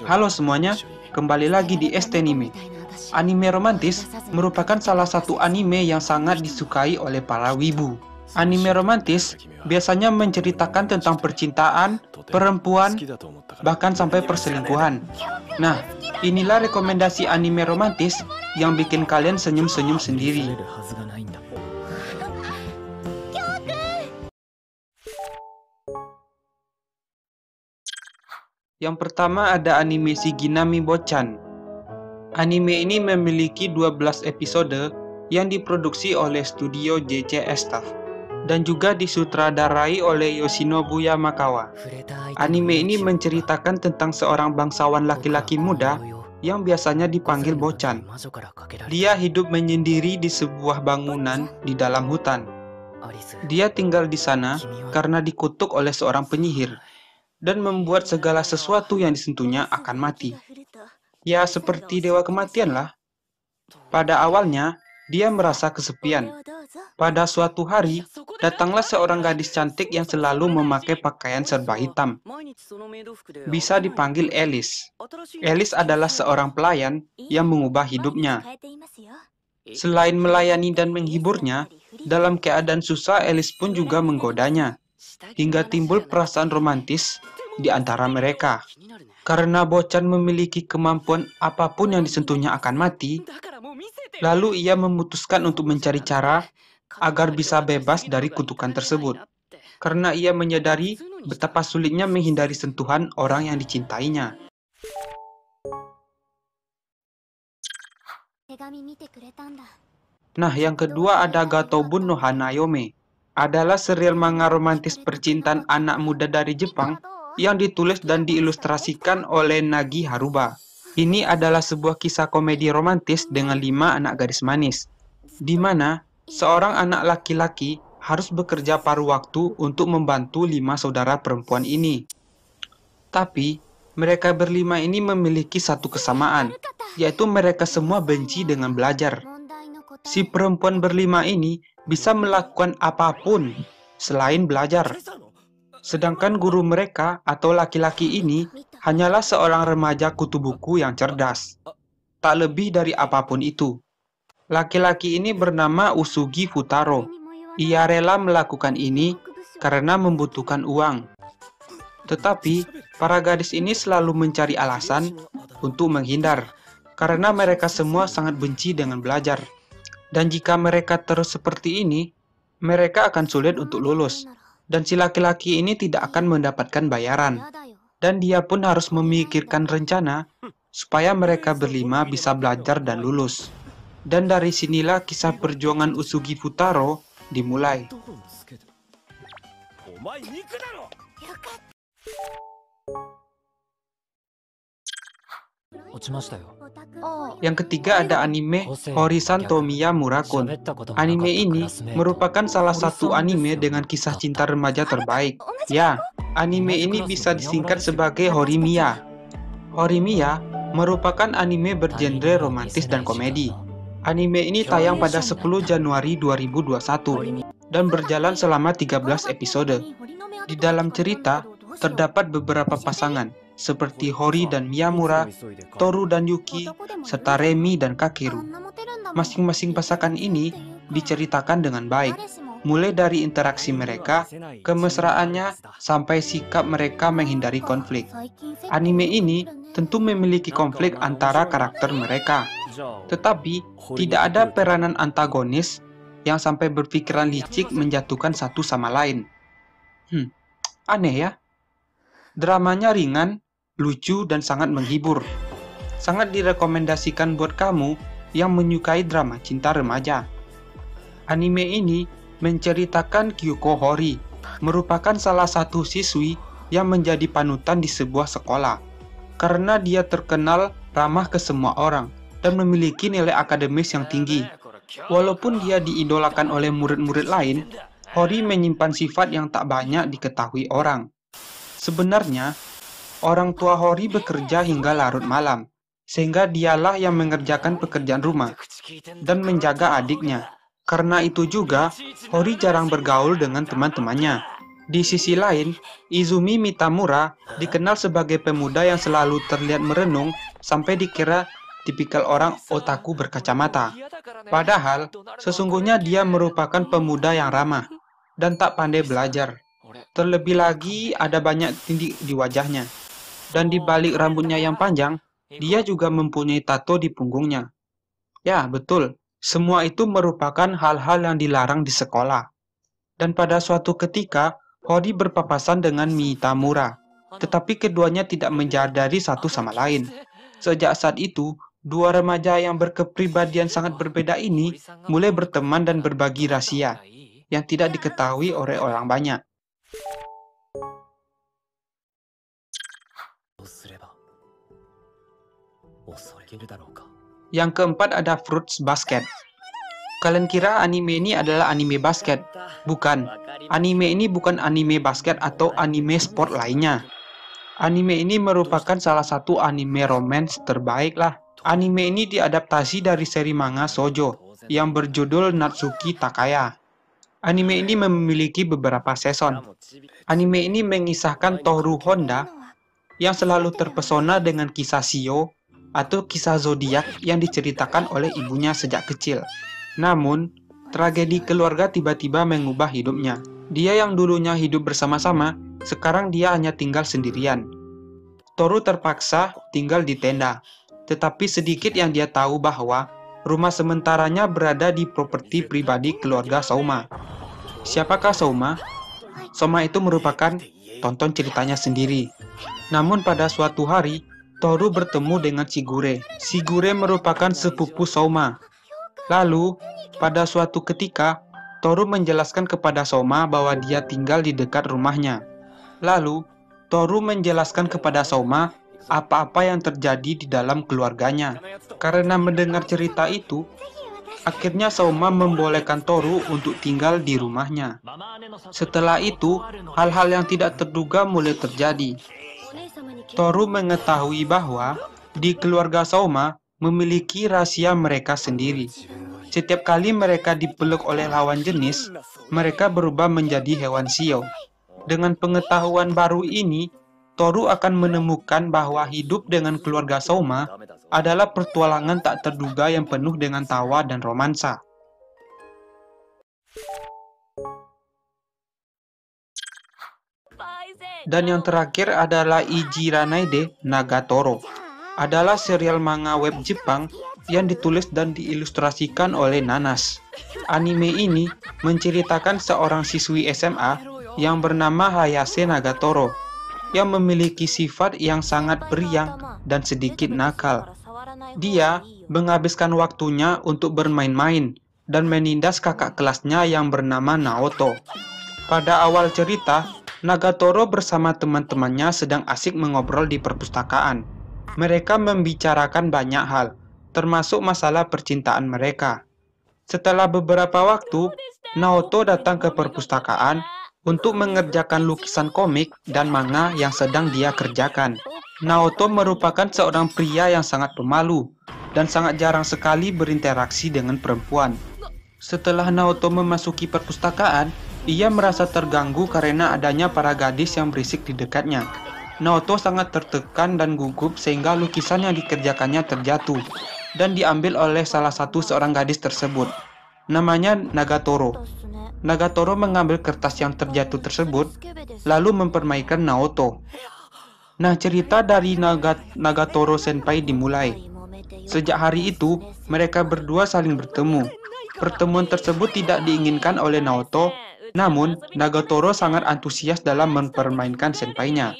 Halo semuanya, kembali lagi di ST Anime. Anime romantis merupakan salah satu anime yang sangat disukai oleh para wibu. Anime romantis biasanya menceritakan tentang percintaan, perempuan, bahkan sampai perselingkuhan. Nah, inilah rekomendasi anime romantis yang bikin kalian senyum-senyum sendiri. Yang pertama ada anime Shiginami Bochan. Anime ini memiliki 12 episode yang diproduksi oleh studio JCS Staff dan juga disutradarai oleh Yoshinobu Yamakawa. Anime ini menceritakan tentang seorang bangsawan laki-laki muda yang biasanya dipanggil Bochan. Dia hidup menyendiri di sebuah bangunan di dalam hutan. Dia tinggal di sana karena dikutuk oleh seorang penyihir dan membuat segala sesuatu yang disentuhnya akan mati. Ya, seperti dewa kematian lah. Pada awalnya, dia merasa kesepian. Pada suatu hari, datanglah seorang gadis cantik yang selalu memakai pakaian serba hitam. Bisa dipanggil Alice. Alice adalah seorang pelayan yang mengubah hidupnya. Selain melayani dan menghiburnya, dalam keadaan susah Alice pun juga menggodanya, hingga timbul perasaan romantis di antara mereka. Karena Bochan memiliki kemampuan apapun yang disentuhnya akan mati, lalu ia memutuskan untuk mencari cara agar bisa bebas dari kutukan tersebut. Karena ia menyadari betapa sulitnya menghindari sentuhan orang yang dicintainya. Nah, yang kedua ada Gatobun no Hanayome. Adalah serial manga romantis percintaan anak muda dari Jepang yang ditulis dan diilustrasikan oleh Nagi Haruba. Ini adalah sebuah kisah komedi romantis dengan 5 anak gadis manis, di mana seorang anak laki-laki harus bekerja paruh waktu untuk membantu 5 saudara perempuan ini. Tapi, mereka berlima ini memiliki satu kesamaan, yaitu mereka semua benci dengan belajar. Si perempuan berlima ini bisa melakukan apapun selain belajar. Sedangkan guru mereka atau laki-laki ini hanyalah seorang remaja kutu buku yang cerdas. Tak lebih dari apapun itu. Laki-laki ini bernama Usugi Futaro. Ia rela melakukan ini karena membutuhkan uang. Tetapi, para gadis ini selalu mencari alasan untuk menghindar, karena mereka semua sangat benci dengan belajar. Dan jika mereka terus seperti ini, mereka akan sulit untuk lulus. Dan si laki-laki ini tidak akan mendapatkan bayaran. Dan dia pun harus memikirkan rencana supaya mereka berlima bisa belajar dan lulus. Dan dari sinilah kisah perjuangan Usugi Futaro dimulai. Yang ketiga ada anime Hori-san Tomiya Murakun. Anime ini merupakan salah satu anime dengan kisah cinta remaja terbaik. Ya, anime ini bisa disingkat sebagai Horimiya. Horimiya merupakan anime bergenre romantis dan komedi. Anime ini tayang pada 10 Januari 2021 dan berjalan selama 13 episode. Di dalam cerita, terdapat beberapa pasangan, seperti Hori dan Miyamura, Toru dan Yuki, serta Remi dan Kakeru. Masing-masing pasangan ini diceritakan dengan baik, mulai dari interaksi mereka, kemesraannya, sampai sikap mereka menghindari konflik. Anime ini tentu memiliki konflik antara karakter mereka, tetapi tidak ada peranan antagonis yang sampai berpikiran licik menjatuhkan satu sama lain. Aneh ya? Dramanya ringan, lucu, dan sangat menghibur. Sangat direkomendasikan buat kamu yang menyukai drama cinta remaja. Anime ini menceritakan Kyuko Hori, merupakan salah satu siswi yang menjadi panutan di sebuah sekolah. Karena dia terkenal ramah ke semua orang dan memiliki nilai akademis yang tinggi. Walaupun dia diidolakan oleh murid-murid lain, Hori menyimpan sifat yang tak banyak diketahui orang. Sebenarnya, orang tua Hori bekerja hingga larut malam, sehingga dialah yang mengerjakan pekerjaan rumah dan menjaga adiknya. Karena itu juga, Hori jarang bergaul dengan teman-temannya. Di sisi lain, Izumi Mitamura dikenal sebagai pemuda yang selalu terlihat merenung sampai dikira tipikal orang otaku berkacamata. Padahal, sesungguhnya dia merupakan pemuda yang ramah dan tak pandai belajar. Terlebih lagi, ada banyak tindik di wajahnya. Dan di balik rambutnya yang panjang, dia juga mempunyai tato di punggungnya. Ya, betul. Semua itu merupakan hal-hal yang dilarang di sekolah. Dan pada suatu ketika, Hori berpapasan dengan Mitamura, tetapi keduanya tidak menjadari satu sama lain. Sejak saat itu, dua remaja yang berkepribadian sangat berbeda ini mulai berteman dan berbagi rahasia yang tidak diketahui oleh orang banyak. Yang keempat ada Fruits Basket. Kalian kira anime ini adalah anime basket? Bukan. Anime ini bukan anime basket atau anime sport lainnya. Anime ini merupakan salah satu anime romance terbaik lah. Anime ini diadaptasi dari seri manga shoujo yang berjudul Natsuki Takaya. Anime ini memiliki beberapa season. Anime ini mengisahkan Toru Honda yang selalu terpesona dengan kisah Shio atau kisah zodiak yang diceritakan oleh ibunya sejak kecil. Namun, tragedi keluarga tiba-tiba mengubah hidupnya. Dia yang dulunya hidup bersama-sama, sekarang dia hanya tinggal sendirian. Toru terpaksa tinggal di tenda, tetapi sedikit yang dia tahu bahwa rumah sementaranya berada di properti pribadi keluarga Souma. Siapakah Souma? Souma itu merupakan tonton ceritanya sendiri. Namun pada suatu hari, Toru bertemu dengan Shigure. Shigure merupakan sepupu Souma. Lalu, pada suatu ketika, Toru menjelaskan kepada Souma bahwa dia tinggal di dekat rumahnya. Lalu, Toru menjelaskan kepada Souma apa-apa yang terjadi di dalam keluarganya. Karena mendengar cerita itu, akhirnya Souma membolehkan Toru untuk tinggal di rumahnya. Setelah itu, hal-hal yang tidak terduga mulai terjadi. Toru mengetahui bahwa di keluarga Souma memiliki rahasia mereka sendiri. Setiap kali mereka dipeluk oleh lawan jenis, mereka berubah menjadi hewan shio. Dengan pengetahuan baru ini, Toru akan menemukan bahwa hidup dengan keluarga Souma adalah pertualangan tak terduga yang penuh dengan tawa dan romansa. Dan yang terakhir adalah Ijiranaide Nagatoro. Adalah serial manga web Jepang yang ditulis dan diilustrasikan oleh Nanas. Anime ini menceritakan seorang siswi SMA yang bernama Hayase Nagatoro yang memiliki sifat yang sangat periang dan sedikit nakal. Dia menghabiskan waktunya untuk bermain-main dan menindas kakak kelasnya yang bernama Naoto. Pada awal cerita, Nagatoro bersama teman-temannya sedang asik mengobrol di perpustakaan. Mereka membicarakan banyak hal, termasuk masalah percintaan mereka. Setelah beberapa waktu, Naoto datang ke perpustakaan untuk mengerjakan lukisan komik dan manga yang sedang dia kerjakan. Naoto merupakan seorang pria yang sangat pemalu dan sangat jarang sekali berinteraksi dengan perempuan. Setelah Naoto memasuki perpustakaan, ia merasa terganggu karena adanya para gadis yang berisik di dekatnya. Naoto sangat tertekan dan gugup sehingga lukisan yang dikerjakannya terjatuh dan diambil oleh salah satu seorang gadis tersebut. Namanya Nagatoro. Nagatoro mengambil kertas yang terjatuh tersebut lalu mempermainkan Naoto. Nah, cerita dari Nagatoro Senpai dimulai. Sejak hari itu, mereka berdua saling bertemu. Pertemuan tersebut tidak diinginkan oleh Naoto, namun Nagatoro sangat antusias dalam mempermainkan senpainya.